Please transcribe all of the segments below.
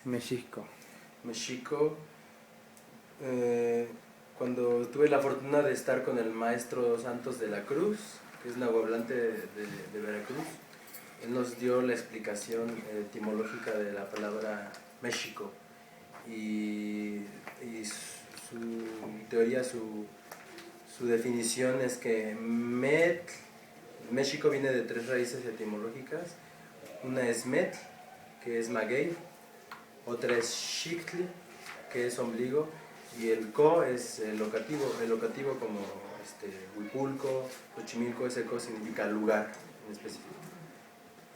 México. México. Cuando tuve la fortuna de estar con el maestro Santos de la Cruz, que es nahuablante de Veracruz, él nos dio la explicación etimológica de la palabra México y su teoría, su definición es que México viene de tres raíces etimológicas. Una es met, que es maguey, otra es xictli, que es ombligo, y el co es el locativo como Huipulco, Xochimilco. Ese co significa lugar en específico.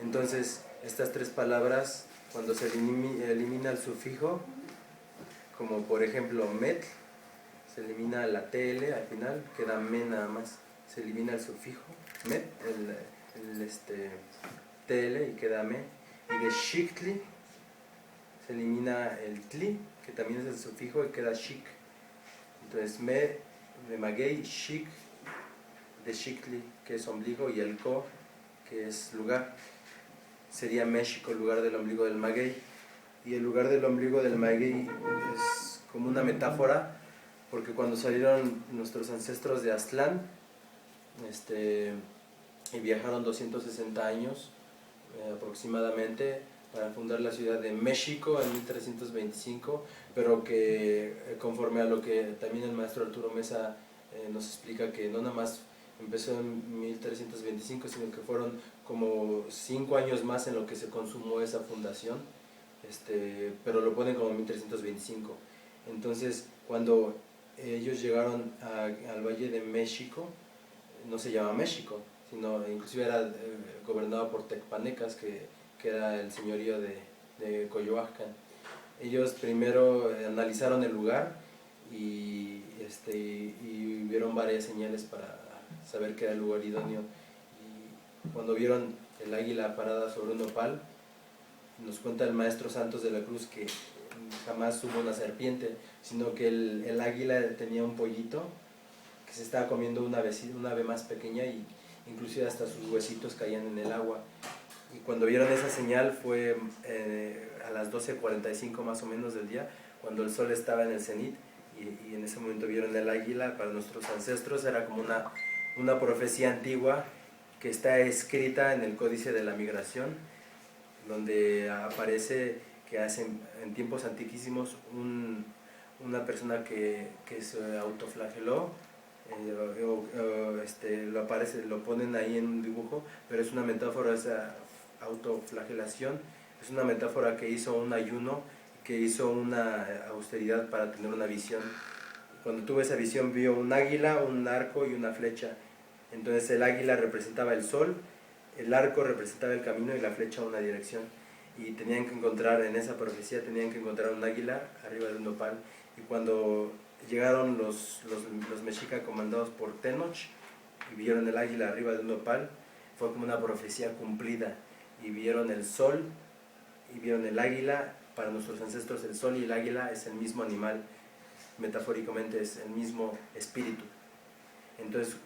Entonces, estas tres palabras, cuando se elimina el sufijo, como por ejemplo met, se elimina la tl al final, queda me nada más. Se elimina el sufijo, met, el tl y queda me. Y de xictli se elimina el tli, que también es el sufijo, y queda chic. Entonces me de maguey, chic, de xictli, que es ombligo, y el co, que es lugar. Sería México, el lugar del ombligo del maguey. Y el lugar del ombligo del maguey es como una metáfora, porque cuando salieron nuestros ancestros de Aztlán, y viajaron 260 años aproximadamente para fundar la ciudad de México en 1325, pero que conforme a lo que también el maestro Arturo Mesa nos explica, que no nada más empezó en 1325, sino que fueron como 5 años más en lo que se consumó esa fundación, pero lo ponen como 1325. Entonces, cuando ellos llegaron al Valle de México, no se llama México, sino inclusive era gobernado por tecpanecas, que era el señorío de Coyoacán. Ellos primero analizaron el lugar y vieron varias señales para saber que era el lugar idóneo. Y cuando vieron el águila parada sobre un nopal, nos cuenta el maestro Santos de la Cruz que jamás hubo una serpiente, sino que el águila tenía un pollito que se estaba comiendo una ave más pequeña, y inclusive hasta sus huesitos caían en el agua. Y cuando vieron esa señal fue a las 12:45 más o menos del día, cuando el sol estaba en el cenit, y en ese momento vieron el águila. Para nuestros ancestros era como una profecía antigua que está escrita en el Códice de la Migración, donde aparece que en tiempos antiquísimos una persona que se autoflageló, lo ponen ahí en un dibujo, pero es una metáfora. Esa autoflagelación es una metáfora que hizo un ayuno, que hizo una austeridad para tener una visión. Cuando tuvo esa visión vio un águila, un arco y una flecha. Entonces el águila representaba el sol, el arco representaba el camino y la flecha una dirección. Y tenían que encontrar, en esa profecía, tenían que encontrar un águila arriba de un nopal. Y cuando llegaron los mexicas comandados por Tenoch y vieron el águila arriba de un nopal, fue como una profecía cumplida. Y vieron el sol y vieron el águila. Para nuestros ancestros el sol y el águila es el mismo animal, metafóricamente es el mismo espíritu. Entonces,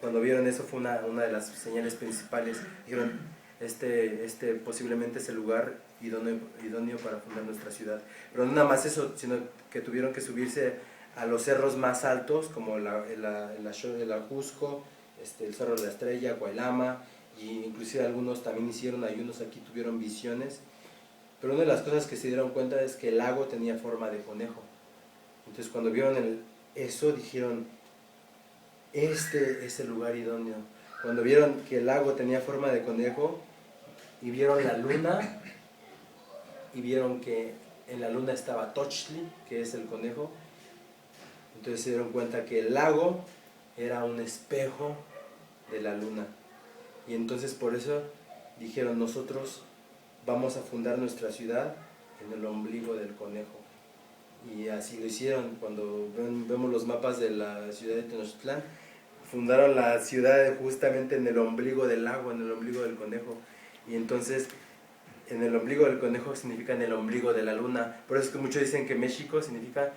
cuando vieron eso fue una de las señales principales. Dijeron, posiblemente es el lugar idóneo para fundar nuestra ciudad. Pero no nada más eso, sino que tuvieron que subirse a los cerros más altos, como el Ajusco, el Cerro de la Estrella, Coailama, y inclusive algunos también hicieron ayunos aquí, tuvieron visiones. Pero una de las cosas que se dieron cuenta es que el lago tenía forma de conejo. Entonces cuando vieron eso dijeron, este es el lugar idóneo. Cuando vieron que el lago tenía forma de conejo y vieron la luna y vieron que en la luna estaba Tochtli, que es el conejo, entonces se dieron cuenta que el lago era un espejo de la luna. Y entonces por eso dijeron, nosotros vamos a fundar nuestra ciudad en el ombligo del conejo. Y así lo hicieron. Cuando vemos los mapas de la ciudad de Tenochtitlán, fundaron la ciudad justamente en el ombligo del lago, en el ombligo del conejo. Y entonces, en el ombligo del conejo significa en el ombligo de la luna. Por eso es que muchos dicen que México significa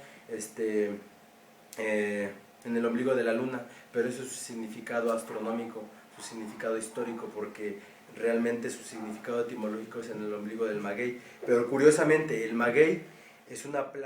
en el ombligo de la luna, pero eso es su significado astronómico, su significado histórico, porque realmente su significado etimológico es en el ombligo del maguey. Pero curiosamente, el maguey es una planta